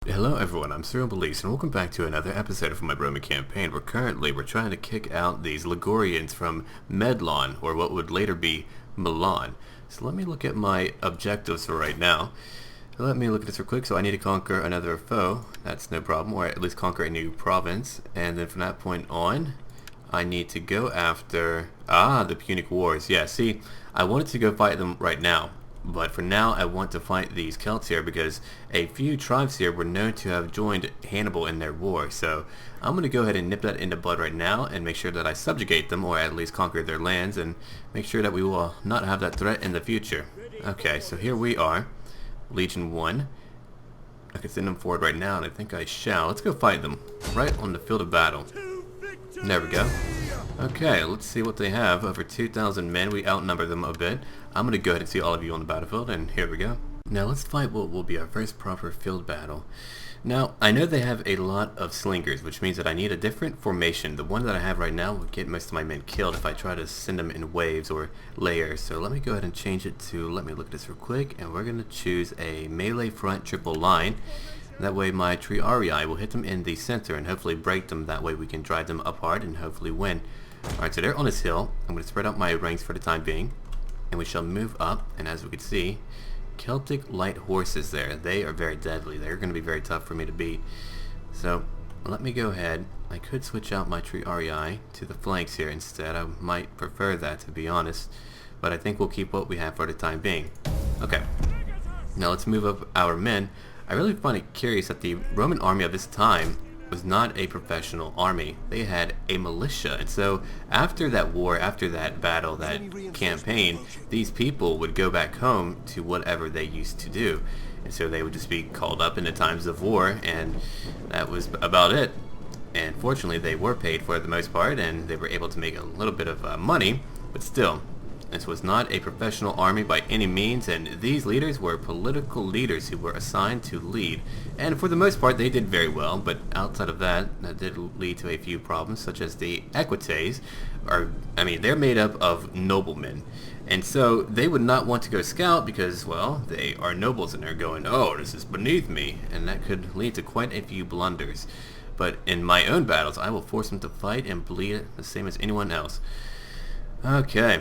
Hello everyone, I'm SurrealBeliefs and welcome back to another episode of my Roman campaign where currently we're trying to kick out these Ligurians from Medlon, or what would later be Milan. So let me look at my objectives for right now. Let me look at this real quick. So I need to conquer another foe, that's no problem, or at least conquer a new province, and then from that point on I need to go after, the Punic Wars. Yeah, see, I wanted to go fight them right now. But for now, I want to fight these Celts here because a few tribes here were known to have joined Hannibal in their war. So I'm going to go ahead and nip that in the bud right now and make sure that I subjugate them, or at least conquer their lands, and make sure that we will not have that threat in the future. Okay, so here we are. Legion 1. I can send them forward right now, and I think I shall. Let's go fight them right on the field of battle. There we go. Okay, let's see what they have. Over 2,000 men. We outnumber them a bit. I'm going to go ahead and see all of you on the battlefield, and here we go. Now let's fight what will be our first proper field battle. Now, I know they have a lot of slingers, which means that I need a different formation. The one that I have right now will get most of my men killed if I try to send them in waves or layers. So let me go ahead and change it to, let me look at this real quick, and we're going to choose a melee front triple line. That way my Triarii will hit them in the center and hopefully break them. That way we can drive them up hard and hopefully win. Alright, so they're on this hill. I'm going to spread out my ranks for the time being. And we shall move up, and as we can see, Celtic light horses there. They are very deadly. They're going to be very tough for me to beat. So let me go ahead. I could switch out my Triarii to the flanks here instead. I might prefer that, to be honest. But I think we'll keep what we have for the time being. Okay. Now let's move up our men. I really find it curious that the Roman army of this time was not a professional army. They had a militia, and so after that war, after that battle, that campaign, these people would go back home to whatever they used to do, and so they would just be called up in the times of war, and that was about it. And fortunately they were paid for the most part, and they were able to make a little bit of money, but still, this was not a professional army by any means, and these leaders were political leaders who were assigned to lead. And for the most part, they did very well, but outside of that, that did lead to a few problems, such as the Equites. They're made up of noblemen. And so they would not want to go scout because, well, they are nobles and they're going, oh, this is beneath me. And that could lead to quite a few blunders. But in my own battles, I will force them to fight and bleed the same as anyone else. Okay.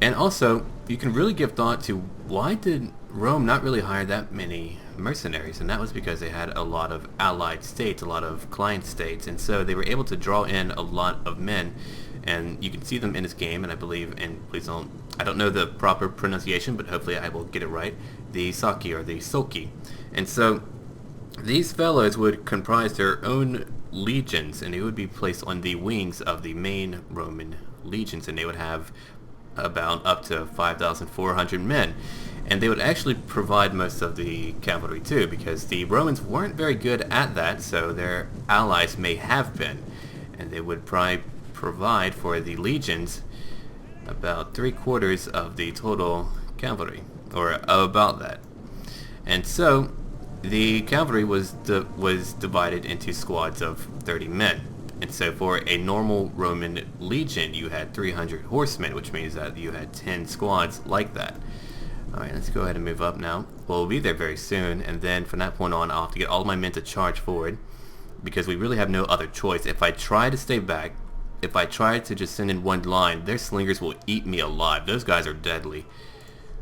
And also, you can really give thought to why did Rome not really hire that many mercenaries, and that was because they had a lot of allied states, a lot of client states, and so they were able to draw in a lot of men, and you can see them in this game, and I believe, and I don't know the proper pronunciation, but hopefully I will get it right, the Saki or the Soki. And so these fellows would comprise their own legions, and they would be placed on the wings of the main Roman legions, and they would have about up to 5,400 men, and they would actually provide most of the cavalry too, because the Romans weren't very good at that, so their allies may have been, and they would probably provide for the legions about 3/4 of the total cavalry, or about that. And so the cavalry was divided into squads of 30 men. And so for a normal Roman legion, you had 300 horsemen, which means that you had 10 squads like that. Alright, let's go ahead and move up now. Well, we'll be there very soon, and then from that point on, I'll have to get all of my men to charge forward, because we really have no other choice. If I try to stay back, if I try to just send in one line, their slingers will eat me alive. Those guys are deadly.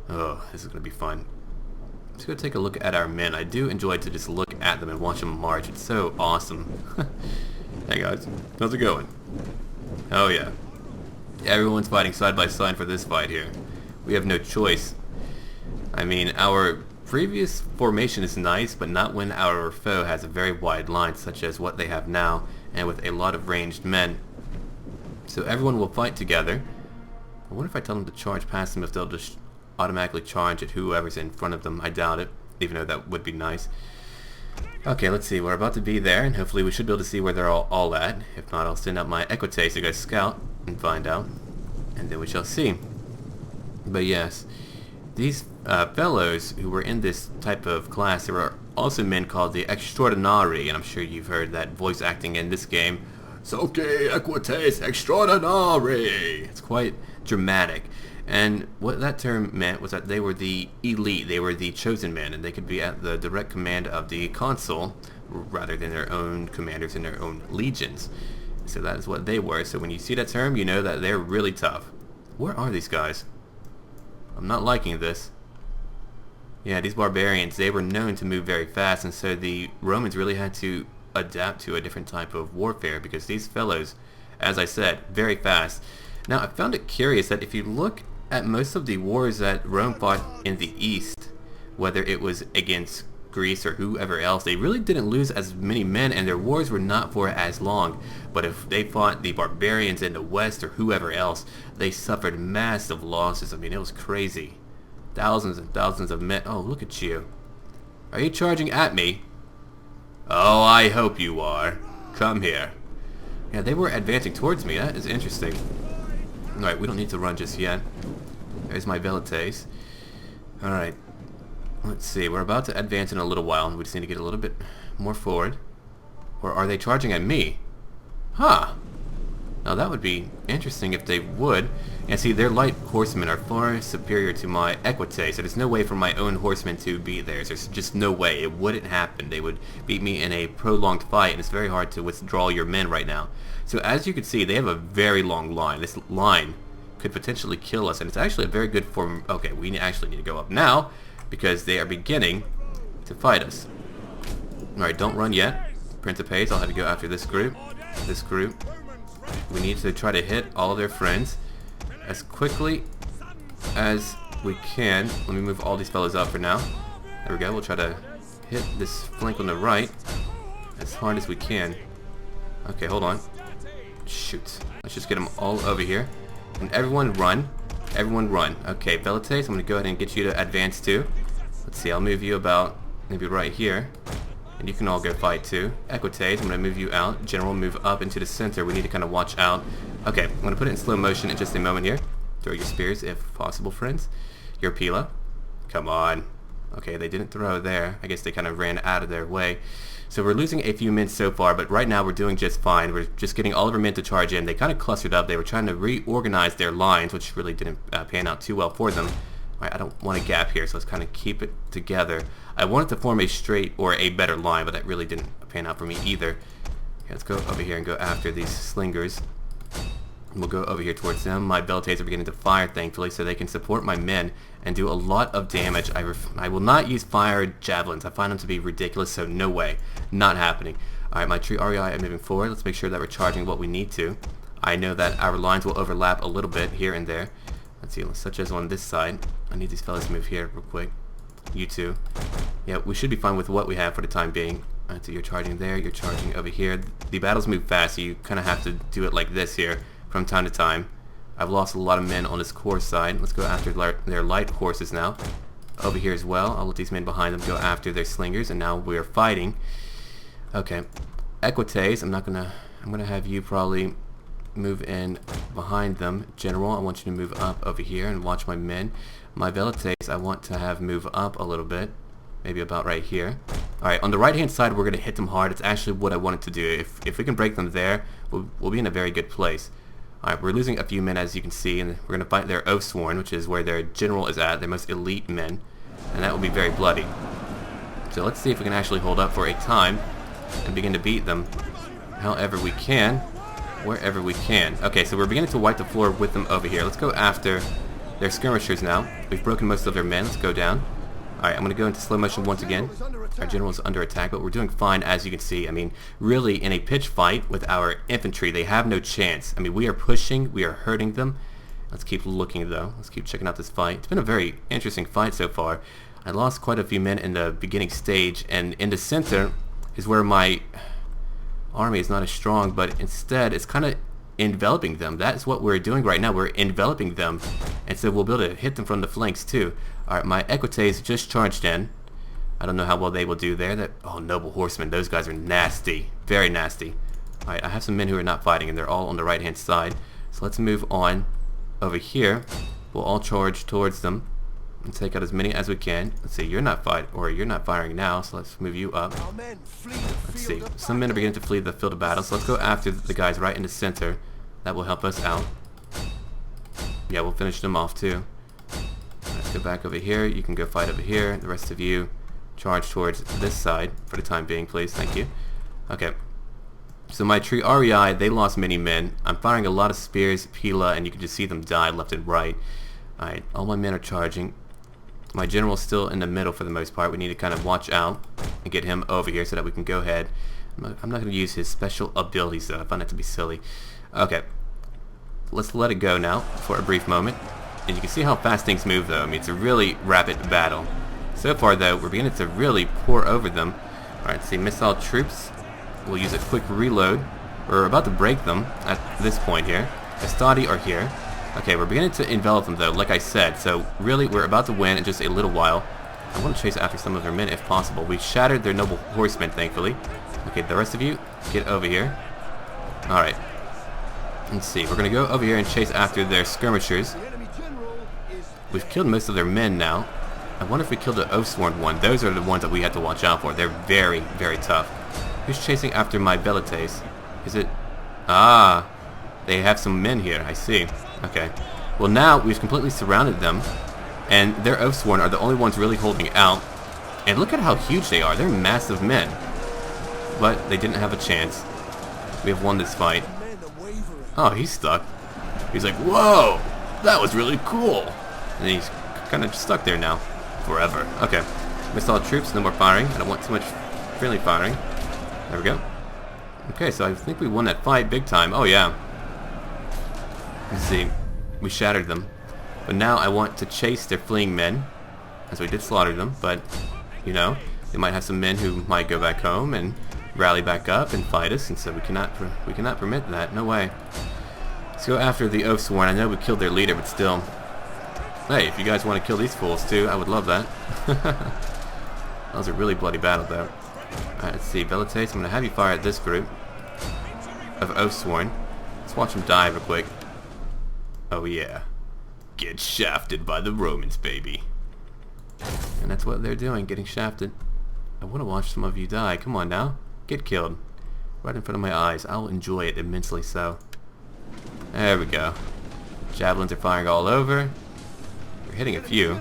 Oh, this is going to be fun. Let's go take a look at our men. I do enjoy to just look at them and watch them march. It's so awesome. Hey guys, how's it going? Oh yeah. Everyone's fighting side by side for this fight here. We have no choice. I mean, our previous formation is nice, but not when our foe has a very wide line such as what they have now, and with a lot of ranged men. So everyone will fight together. I wonder if I tell them to charge past them, if they'll just automatically charge at whoever's in front of them. I doubt it, even though that would be nice. Okay, let's see. We're about to be there, and hopefully we should be able to see where they're all at. If not, I'll send out my Equites to go scout and find out, and then we shall see. But yes, these fellows who were in this type of class, there were also men called the Extraordinari, and I'm sure you've heard that voice acting in this game. Soci Equites Extraordinari! It's quite dramatic. And what that term meant was that they were the elite, they were the chosen men, and they could be at the direct command of the consul rather than their own commanders in their own legions. So that is what they were. So when you see that term, you know that they're really tough. Where are these guys? I'm not liking this. Yeah, these barbarians, they were known to move very fast, and so the Romans really had to adapt to a different type of warfare because these fellows, as I said, very fast. Now, I found it curious that if you look at most of the wars that Rome fought in the East, whether it was against Greece or whoever else, they really didn't lose as many men, and their wars were not for as long. But if they fought the barbarians in the West or whoever else, they suffered massive losses. I mean, it was crazy. Thousands and thousands of men. Oh, look at you. Are you charging at me? Oh, I hope you are. Come here. Yeah, they were advancing towards me. That is interesting. Alright, we don't need to run just yet. There's my velites. Alright. Let's see. We're about to advance in a little while, and we just need to get a little bit more forward. Or are they charging at me? Huh. Now that would be interesting if they would. And see, their light horsemen are far superior to my equites, so there's no way for my own horsemen to beat theirs. There's just no way. It wouldn't happen. They would beat me in a prolonged fight, and it's very hard to withdraw your men right now. So as you can see, they have a very long line. This line could potentially kill us, and it's actually a very good form. Okay, we actually need to go up now because they are beginning to fight us. Alright, don't run yet. Principes, I'll have you go after this group. This group. We need to try to hit all of their friends as quickly as we can. Let me move all these fellows up for now. There we go. We'll try to hit this flank on the right as hard as we can. Okay, hold on. Shoot. Let's just get them all over here. And everyone run. Everyone run. Okay, velites, I'm going to go ahead and get you to advance too. Let's see, I'll move you about maybe right here. And you can all go fight too. Equites, I'm going to move you out. General, move up into the center. We need to kind of watch out. Okay, I'm going to put it in slow motion in just a moment here. Throw your spears if possible, friends. Your pila. Come on. Okay, they didn't throw there. I guess they kind of ran out of their way. So we're losing a few men so far, but right now we're doing just fine. We're just getting all of our men to charge in. They kind of clustered up. They were trying to reorganize their lines, which really didn't pan out too well for them. Alright, I don't want a gap here, so let's kind of keep it together. I wanted to form a straight or a better line, but that really didn't pan out for me either. Okay, let's go over here and go after these slingers. We'll go over here towards them. My velites are beginning to fire, thankfully, so they can support my men and do a lot of damage. I will not use fire javelins. I find them to be ridiculous, so no way. Not happening. Alright, my tree REI are moving forward. Let's make sure that we're charging what we need to. I know that our lines will overlap a little bit here and there. Let's see, such as on this side. I need these fellas to move here real quick. You two. Yeah, we should be fine with what we have for the time being. Alright, so you're charging there, you're charging over here. The battles move fast, so you kind of have to do it like this here from time to time. I've lost a lot of men on this core side. Let's go after their light horses now. Over here as well. I'll let these men behind them go after their slingers, and now we're fighting. Okay. Equites, I'm gonna have you probably move in behind them. General, I want you to move up over here and watch my men. My velites, I want to have move up a little bit. Maybe about right here. Alright, on the right hand side we're going to hit them hard. It's actually what I wanted to do. If we can break them there, we'll be in a very good place. Alright, we're losing a few men as you can see, and we're going to fight their Oathsworn, which is where their general is at, their most elite men. And that will be very bloody. So let's see if we can actually hold up for a time and begin to beat them however we can, wherever we can. Okay, so we're beginning to wipe the floor with them over here. Let's go after their skirmishers now. We've broken most of their men. Let's go down. Alright, I'm going to go into slow motion once again. Our general is under attack, but we're doing fine as you can see. I mean, really, in a pitch fight with our infantry, they have no chance. I mean, we are pushing, we are hurting them. Let's keep looking, though. Let's keep checking out this fight. It's been a very interesting fight so far. I lost quite a few men in the beginning stage, and in the center is where my army is not as strong, but instead it's kind of enveloping them. That's what we're doing right now. We're enveloping them, and so we'll be able to hit them from the flanks too. Alright, my equites just charged in. I don't know how well they will do there. Oh, noble horsemen, those guys are nasty. Very nasty. Alright, I have some men who are not fighting, and they're all on the right hand side. So let's move on over here. We'll all charge towards them and take out as many as we can. Let's see, you're not firing now, so let's move you up. Let's see, some men are beginning to flee the field of battle, so let's go after the guys right in the center. That will help us out. Yeah, we'll finish them off too. Let's go back over here. You can go fight over here. The rest of you charge towards this side for the time being, please. Thank you. Okay. So my Surreal, they lost many men. I'm firing a lot of spears, Pila, and you can just see them die left and right. Alright, all my men are charging. My general's still in the middle for the most part. We need to kind of watch out and get him over here so that we can go ahead. I'm not going to use his special abilities though. I find that to be silly. Okay. Let's let it go now for a brief moment. And you can see how fast things move though. I mean, it's a really rapid battle. So far though, we're beginning to really pour over them. Alright, see, missile troops. We'll use a quick reload. We're about to break them at this point here. Estadi are here. Okay, we're beginning to envelop them though, like I said. So really, we're about to win in just a little while. I want to chase after some of their men if possible. We shattered their noble horsemen, thankfully. Okay, the rest of you, get over here. Alright. Let's see, we're going to go over here and chase after their skirmishers. We've killed most of their men now. I wonder if we killed the Oathsworn one. Those are the ones that we have to watch out for. They're very, very tough. Who's chasing after my Velites? Is it... Ah, they have some men here, I see. Okay. Well, now we've completely surrounded them, and their Oathsworn are the only ones really holding out. And look at how huge they are. They're massive men. But they didn't have a chance. We have won this fight. Oh, he's stuck. He's like, whoa, that was really cool. And he's kind of stuck there now. Forever. Okay. Missed all troops, no more firing. I don't want too much friendly firing. There we go. Okay, so I think we won that fight big time. Oh, yeah. Let's see. We shattered them. But now I want to chase their fleeing men. As we did slaughter them, but, you know, they might have some men who might go back home and rally back up and fight us, and so we cannot permit that. No way. Let's go after the Oathsworn. I know we killed their leader, but still. Hey, if you guys want to kill these fools too, I would love that. That was a really bloody battle, though. Alright, let's see. Velites, I'm going to have you fire at this group of Oathsworn. Let's watch them die real quick. Oh, yeah. Get shafted by the Romans, baby. And that's what they're doing, getting shafted. I want to watch some of you die. Come on now. Get killed. Right in front of my eyes. I'll enjoy it immensely so. There we go. Javelins are firing all over. We're hitting a few.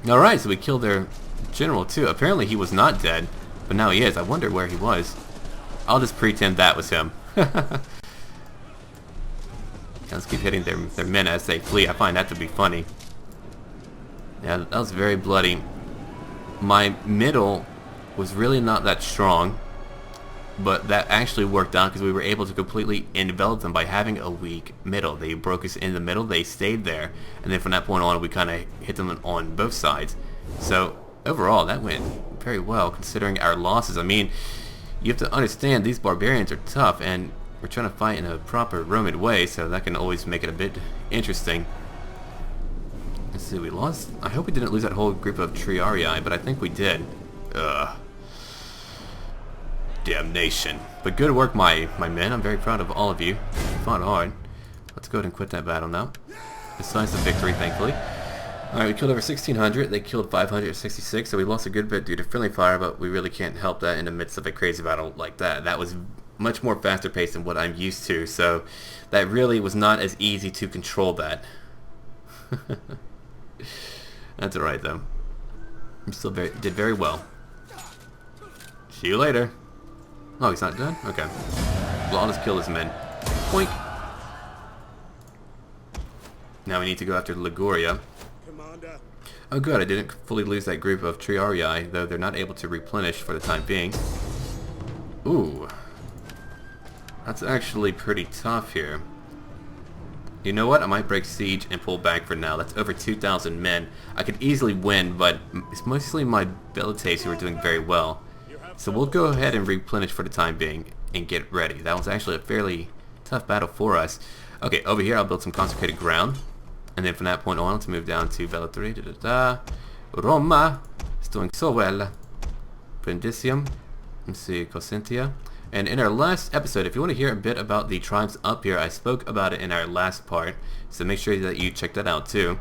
Alright, so we killed their general too. Apparently he was not dead, but now he is. I wonder where he was. I'll just pretend that was him. Let's keep hitting their men as they flee. I find that to be funny. Yeah, that was very bloody. My middle was really not that strong, but that actually worked out because we were able to completely envelop them by having a weak middle. They broke us in the middle, they stayed there, and then from that point on we kind of hit them on both sides. So overall that went very well considering our losses. I mean, you have to understand these barbarians are tough, and we're trying to fight in a proper Roman way, so that can always make it a bit interesting. Let's see, we lost... I hope we didn't lose that whole group of Triarii, but I think we did. Ugh. Damnation. But good work, my men. I'm very proud of all of you. You fought hard. Let's go ahead and quit that battle now. Besides the victory, thankfully. Alright, we killed over 1,600. They killed 566, so we lost a good bit due to friendly fire, but we really can't help that in the midst of a crazy battle like that. That was much more faster paced than what I'm used to, so that really was not as easy to control that. That's alright though. I'm still did very well. See you later. Oh, he's not done? Okay. Well, I'll just kill his men. Poink. Now we need to go after Liguria. Commander. Oh good, I didn't fully lose that group of Triarii, though they're not able to replenish for the time being. Ooh. That's actually pretty tough here. You know what? I might break siege and pull back for now. That's over 2,000 men. I could easily win, but it's mostly my Velites who are doing very well. So we'll go ahead and replenish for the time being and get ready. That was actually a fairly tough battle for us. Okay, over here I'll build some consecrated ground. And then from that point on, let's move down to Velitori. Roma is doing so well. Brindisium. Let's see, Cosentia. And in our last episode, if you want to hear a bit about the tribes up here, I spoke about it in our last part, so make sure that you check that out too.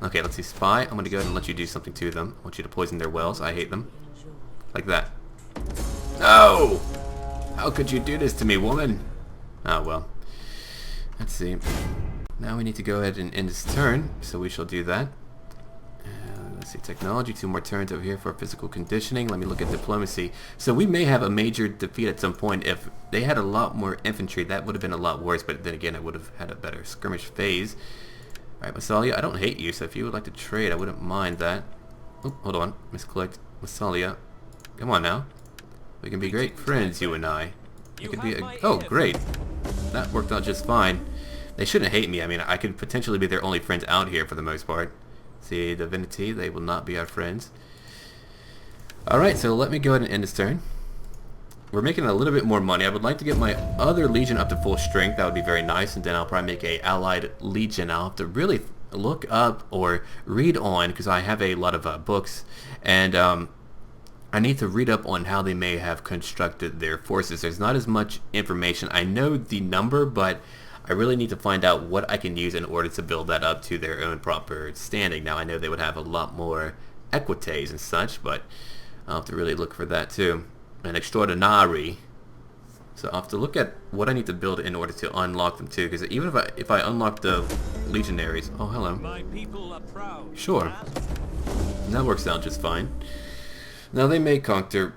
Okay, let's see, Spy. I'm going to go ahead and let you do something to them. I want you to poison their wells. I hate them. Like that. No! How could you do this to me, woman? Oh, well. Let's see. Now we need to go ahead and end this turn, so we shall do that. Let's see, technology, 2 more turns over here for physical conditioning. Let me look at diplomacy. So we may have a major defeat at some point. If they had a lot more infantry, that would have been a lot worse, but then again, I would have had a better skirmish phase. Alright, Massalia, I don't hate you, so if you would like to trade, I wouldn't mind that. Oh, hold on, misclicked. Massalia, come on now. We can be great friends, you and I. We could be oh, great. That worked out just fine. They shouldn't hate me. I mean, I could potentially be their only friends out here for the most part. See, Divinity, they will not be our friends. Alright, so let me go ahead and end this turn. We're making a little bit more money. I would like to get my other Legion up to full strength. That would be very nice. And then I'll probably make a Allied Legion. I'll have to really look up or read on, because I have a lot of books. And I need to read up on how they may have constructed their forces. There's not as much information. I know the number, but I really need to find out what I can use in order to build that up to their own proper standing. Now, I know they would have a lot more equites and such, but I'll have to really look for that too. An extraordinary. So I'll have to look at what I need to build in order to unlock them too, because even if I unlock the legionaries, oh hello. My people are proud. Sure. That works out just fine. Now they may conquer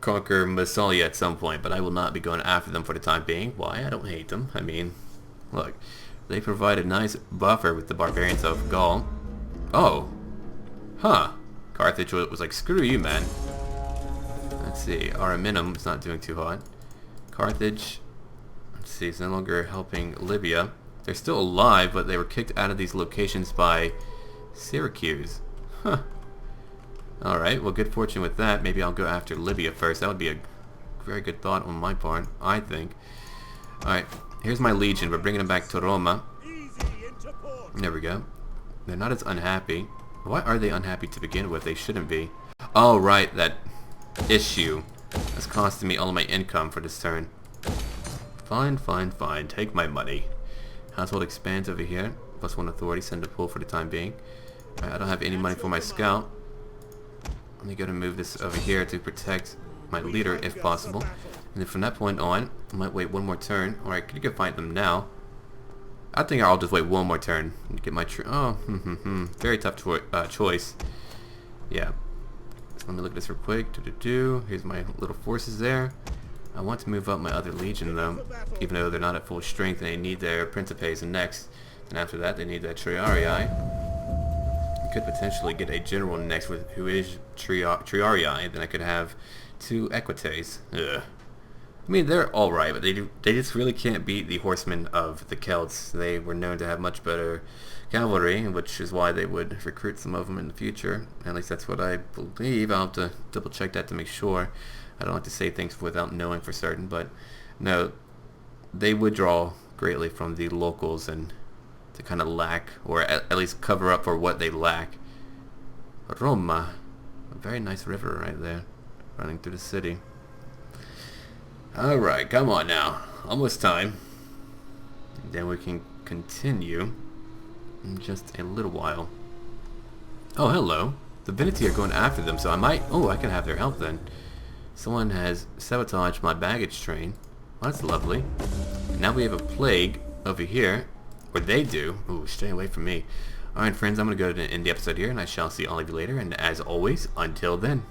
Massalia at some point, but I will not be going after them for the time being. Why? I don't hate them. I mean, look, they provide a nice buffer with the barbarians of Gaul. Oh. Huh. Carthage was like, screw you, man. Let's see, Ariminum is not doing too hot. Carthage, let's see, is no longer helping Libya. They're still alive, but they were kicked out of these locations by Syracuse. Huh. Alright, well, good fortune with that. Maybe I'll go after Libya first. That would be a very good thought on my part, I think. Alright, here's my legion. We're bringing them back to Roma. There we go. They're not as unhappy. Why are they unhappy to begin with? They shouldn't be. Oh, right, that issue that's costing me all of my income for this turn. Fine, fine, fine. Take my money. Household expands over here. +1 authority. Send a pull for the time being. Right, I don't have any money for my scout. Let me go to move this over here to protect my leader if possible. And then from that point on, I might wait one more turn. Alright, could you go fight them now? I think I'll just wait one more turn and get my very tough choice. Yeah. So let me look at this real quick. Here's my little forces there. I want to move up my other legion though, even though they're not at full strength and they need their Principes next. And after that they need that Triarii. Could potentially get a general next with who is Triarii. Then I could have 2 Equites. Ugh. I mean, they're alright, but they just really can't beat the horsemen of the Celts. They were known to have much better cavalry, which is why they would recruit some of them in the future. At least that's what I believe. I'll have to double check that to make sure. I don't like to say things without knowing for certain, but no, they would draw greatly from the locals and to kind of lack, or at least cover up for what they lack. Roma, a very nice river right there, running through the city. Alright, come on now. Almost time. And then we can continue in just a little while. Oh, hello. The Divinity are going after them, so I might... Oh, I can have their help then. Someone has sabotaged my baggage train. Well, that's lovely. And now we have a plague over here. Or they do. Ooh, stay away from me. Alright, friends, I'm going to go ahead and end the episode here, and I shall see all of you later. And as always, until then.